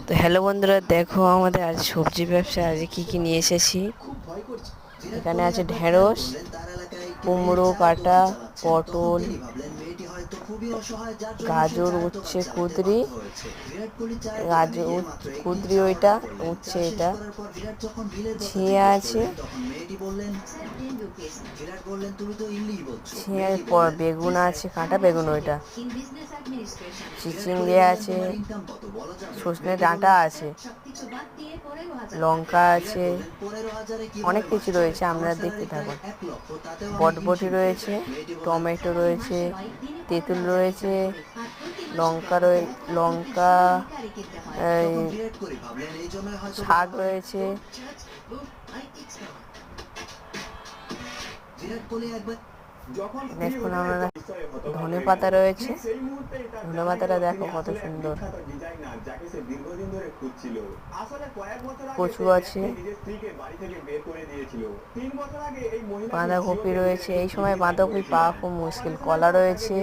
তো হ্যালো বন্ধুরা, দেখো আমাদের আজ সবজি ব্যবসা আজ কি কি নিয়ে এসেছি। এখানে আছে ঢেঁড়স, কুমড়ো কাটা, পটল, গাজর, উচ্ছে, কুঁদরি, গাজর কুঁদরি ওইটা, উচ্ছে এটা, ঝিঙে আছে, ঝিঙের পর বেগুন আছে, কাঁটা বেগুন ওইটা, চিচিঙ্গে আছে, সজনে ডাঁটা আছে, লঙ্কা আছে, অনেক কিছু রয়েছে, আপনারা দেখতে থাকুন। বটবটি রয়েছে, টমেটো রয়েছে, তেঁতুল রয়েছে, লঙ্কা, শাক রয়েছে, দেখুন আপনারা, ধনে পাতা রয়েছে, ধনে পাতাটা দেখো কত সুন্দর, কচু আছে, বাঁধাকপি রয়েছে, এই সময় বাঁধাকপি পাওয়া খুব মুশকিল, কলা রয়েছে,